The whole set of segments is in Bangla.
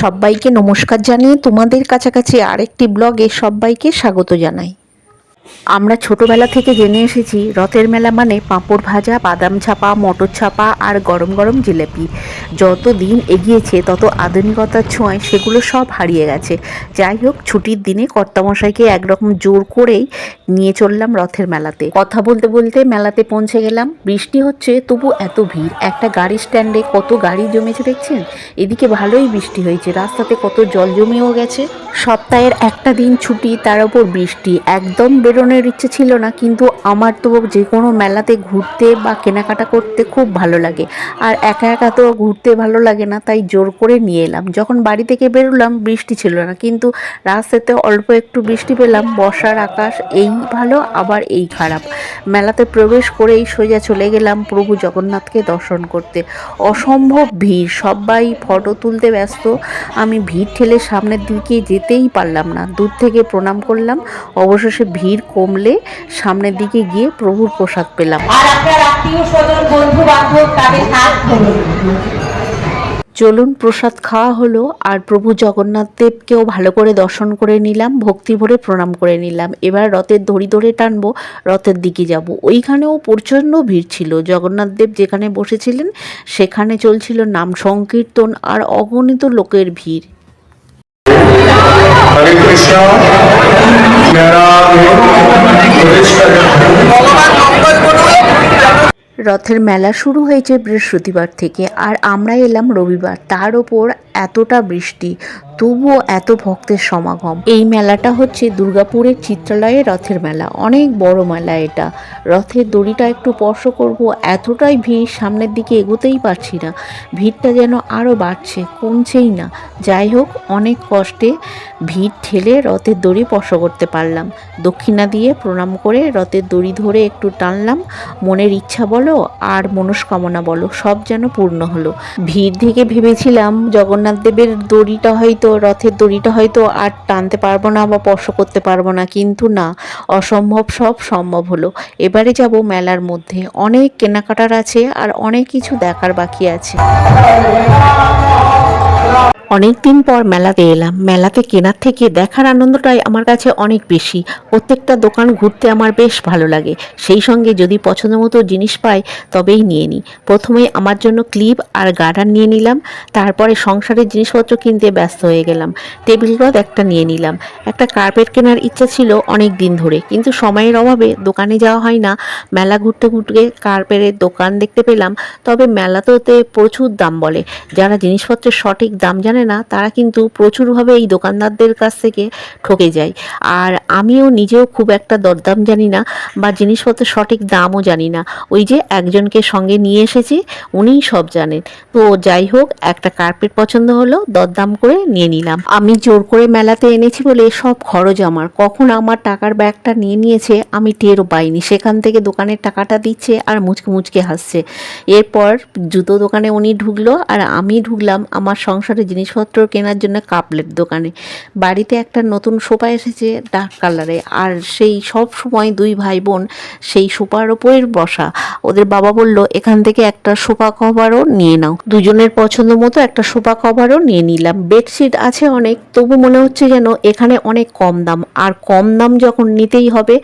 সবাইকে নমস্কার জানিয়ে তোমাদের কাছাকাছি আরেকটি ব্লগে সবাইকে স্বাগত জানাই। আমরা ছোটবেলা থেকে জেনে এসেছি রথের মেলা মানে পাঁপড় ভাজা, বাদাম ছাপা, মটর ছাপা আর গরম গরম জিলেপি। যত দিন এগিয়েছে তত আধুনিকতার ছোঁয়ায় সেগুলো সব হারিয়ে গেছে। যাই হোক, ছুটির দিনে কর্তামশাইকে একরকম জোর করেই নিয়ে চললাম রথের মেলাতে। কথা বলতে বলতে মেলাতে পৌঁছে গেলাম। বৃষ্টি হচ্ছে, তবু এত ভিড়। একটা গাড়ি স্ট্যান্ডে কত গাড়ি জমেছে দেখছেন। এদিকে ভালোই বৃষ্টি হয়েছে, রাস্তাতে কত জল জমেও গেছে। সপ্তাহের একটা দিন ছুটি, তার উপর বৃষ্টি, একদম বেরোনোর ইচ্ছে ছিল না। কিন্তু আমার তো যে কোনো মেলাতে ঘুরতে বা কেনাকাটা করতে খুব ভালো লাগে, আর একা একা তো ঘুরতে ভালো লাগে না, তাই জোর করে নিয়ে এলাম। যখন বাড়ি থেকে বেরোলাম বৃষ্টি ছিল না, কিন্তু রাস্তাতে অল্প একটু বৃষ্টি পেলাম। বর্ষার আকাশ এই ভালো আবার এই খারাপ। মেলাতে প্রবেশ করেই সোজা চলে গেলাম প্রভু জগন্নাথকে দর্শন করতে। অসম্ভব ভিড়, সবাই ফটো তুলতে ব্যস্ত। আমি ভিড় ঠেলে সামনের দিকে যেতেই পারলাম না। দূর থেকে প্রণাম করলাম। অবশেষে ভিড় কমলে সামনের দিকে গিয়ে প্রভুর প্রসাদ পেলাম। চলুন প্রসাদ খাওয়া হলো, আর প্রভু জগন্নাথ দেবকেও ভালো করে দর্শন করে নিলাম, ভক্তি ভরে প্রণাম করে নিলাম। এবার রথের দড়ি ধরে টানবো, রথের দিকে যাব। ওইখানেও প্রচণ্ড ভিড় ছিল। জগন্নাথ দেব যেখানে বসেছিলেন সেখানে চলছিল নাম সংকীর্তন, আর অগণিত লোকের ভিড়। হরে কৃষ্ণ। রথের মেলা শুরু হয়েছে বৃহস্পতিবার থেকে, আর আমরা এলাম রবিবার। তার ওপর এতটা বৃষ্টি, তবুও এত ভক্তের সমাগম। এই মেলাটা হচ্ছে দুর্গাপুরের চিত্রালয়ে রথের মেলা। অনেক বড় মেলা এটা। রথের দড়িটা একটু স্পর্শ করব, এতটাই ভিড়, সামনের দিকে এগোতেই পারছি না। ভিড়টা যেন আরও বাড়ছে, কমছেই না। যাই হোক, অনেক কষ্টে ভিড় ঠেলে রথের দড়ি স্পর্শ করতে পারলাম। দক্ষিণা দিয়ে প্রণাম করে রথের দড়ি ধরে একটু টানলাম। মনের ইচ্ছা বলো আর মনস্কামনা বলো, সব যেন পূর্ণ হলো। ভিড় থেকে ভেবেছিলাম জগন্নাথ দেবের দড়িটা হয়তো, রথের দড়িটা হয়তো আর টানতে পারবো না বা স্পর্শ করতে পারবো না, কিন্তু না, অসম্ভব সব সম্ভব হলো। এবারে যাব মেলার মধ্যে। অনেক কেনাকাটার আছে আর অনেক কিছু দেখার বাকি আছে। অনেক দিন পর মেলাতে এলাম। মেলাতে কেনার থেকে দেখার আনন্দটাই আমার কাছে অনেক বেশি। প্রত্যেকটা দোকান ঘুরতে আমার বেশ ভালো লাগে। সেই সঙ্গে যদি পছন্দ মতো জিনিস পাই তবেই নিয়ে নিই। প্রথমে আমার জন্য ক্লিপ আর গার্ডার নিয়ে নিলাম। তারপরে সংসারের জিনিসপত্র কিনতে ব্যস্ত হয়ে গেলাম। টেবিল ক্লথ একটা নিয়ে নিলাম। একটা কার্পেট কেনার ইচ্ছা ছিল অনেক দিন ধরে, কিন্তু সময়ের অভাবে দোকানে যাওয়া হয় না। মেলা ঘুরতে ঘুরতে কার্পেটের দোকান দেখতে পেলাম, তবে মেলাতে প্রচুর দাম বলে। যারা জিনিসপত্রের সঠিক দাম জানে না তারা কিন্তু প্রচুরভাবে এই দোকানদারদের কাছ থেকে ঠকে যায়। আর আমিও নিজেও খুব একটা দরদাম জানি না, বা জিনিসপত্রের সঠিক দামও জানি না। ওই যে একজনকে সঙ্গে নিয়ে এসেছি, উনিই সব জানেন। তো যাই হোক, একটা কার্পেট পছন্দ হলো, দরদাম করে নিয়ে নিলাম। আমি জোর করে মেলাতে এনেছি বলে সব খরচ আমার। কখন আমার টাকার ব্যাগটা নিয়ে নিয়েছে আমি টেরও পাইনি। সেখান থেকে দোকানের টাকাটা দিচ্ছে আর মুচকে মুচকে হাসছে। এরপর জুতো দোকানে উনি ঢুকলো আর আমি ঢুকলাম আমার সংসারের জিনিসপত্র কেনার জন্য কাপলের দোকানে। বাড়িতে একটা নতুন সোফা এসেছে ডার্ক কালারে, আর সেই সব সময় দুই ভাই বোন সেই সোফার ওপরের বসা। ওদের বাবা বলল এখান থেকে একটা সোফা কভারও নিয়ে নাও। দুজনের পছন্দ মতো একটা সোফা কভারও নিয়ে নিলাম। বেডশিট আছে অনেক, তবু মনে হচ্ছে যেন এখানে অনেক কম দাম, আর কম দাম যখন নিতেই হবে,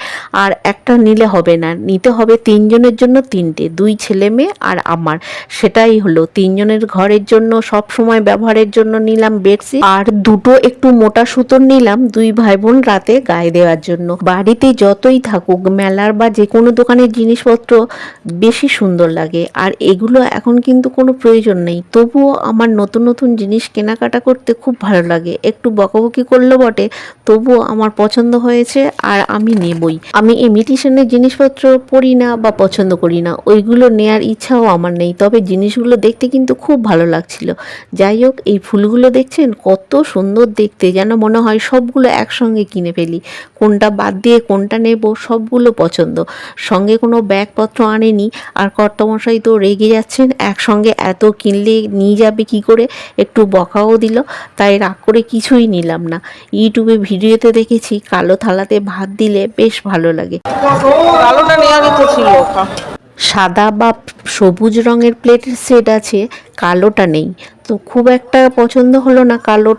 আর একটা নিলে হবে না, নিতে হবে তিনজনের জন্য তিনটে, দুই ছেলে মেয়ে আর আমার। সেটাই হলো, তিনজনের ঘরের জন্য সব সময় ব্যবহারের জন্য নিলাম বেডশিট, আর দুটো একটু মোটা সুতোর নিলাম দুই ভাই বোন রাতে গায়ে দেওয়ার জন্য। বাড়িতে যতই থাকুক, মেলার বা যে কোনো দোকানের জিনিসপত্র বেশি সুন্দর লাগে, আর এগুলো এখন কিন্তু কোনো প্রয়োজন নেই। তবুও আমার নতুন নতুন জিনিস কেনাকাটা করতে খুব ভালো লাগে। একটু বকাবকি করলো বটে, তবুও আমার পছন্দ হয়েছে আর আমি নেবই। আমি ইমিটেশনের জিনিসপত্র পরি না বা পছন্দ করি না, ওইগুলো নেয়ার ইচ্ছাও আমার নেই। তবে জিনিসগুলো দেখতে কিন্তু খুব ভালো লাগছিল। যাই হোক, এই ফুলগুলো দেখছেন কত সুন্দর দেখতে, যেন মনে হয় সবগুলো একসঙ্গে কিনে ফেলি। কোনটা বাদ দিয়ে কোনটা নেব, সবগুলো পছন্দ। সঙ্গে কোনো ব্যাগপত্র আনেনি, আর কর্তামশাই তো রেগে যাচ্ছেন, একসঙ্গে এত কিনলে নিয়ে যাবে কি করে, একটু বকাও দিল। তাই রাগ করে কিছুই নিলাম না। ইউটিউবে ভিডিওতে দেখেছি কালো থালাতে ভাত দিলে বেশ ভালো লাগে। সাদা বা সবুজ রঙের প্লেটের সেট আছে, কালোটা নেই। তো খুব একটা পছন্দ হলো না কালো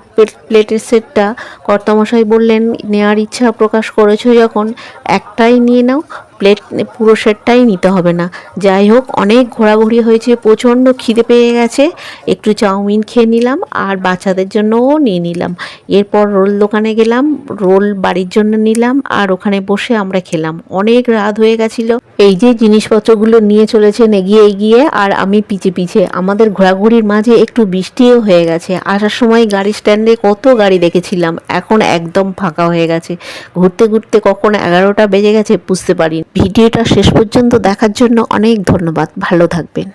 প্লেটের সেটটা। কর্তামশাই বললেন, নেওয়ার ইচ্ছা প্রকাশ করেছো যখন একটাই নিয়ে নাও, প্লেট পুরো সেটটাই নিতে হবে না। যাই হোক, অনেক ঘোরাঘুরি হয়েছে, প্রচণ্ড খিদে পেয়ে গেছে, একটু চাউমিন খেয়ে নিলাম আর বাচ্চাদের জন্যও নিয়ে নিলাম। এরপর রোল দোকানে গেলাম, রোল বাড়ির জন্য নিলাম আর ওখানে বসে আমরা খেলাম। অনেক রাত হয়ে গেছিলো। এই যে জিনিসপত্রগুলো নিয়ে চলেছেন এগিয়ে এগিয়ে আর আমি পিছে পিছে। আমাদের ঘোরাঘুরির মাঝে একটু বৃষ্টিও হয়ে গেছে। আসার সময় গাড়ি স্ট্যান্ডে কত গাড়ি দেখেছিলাম, এখন একদম ফাঁকা হয়ে গেছে। ঘুরতে ঘুরতে কখন 11টা বেজে গেছে বুঝতে পারিনি। ভিডিওটা শেষ পর্যন্ত দেখার জন্য অনেক ধন্যবাদ। ভালো থাকবেন।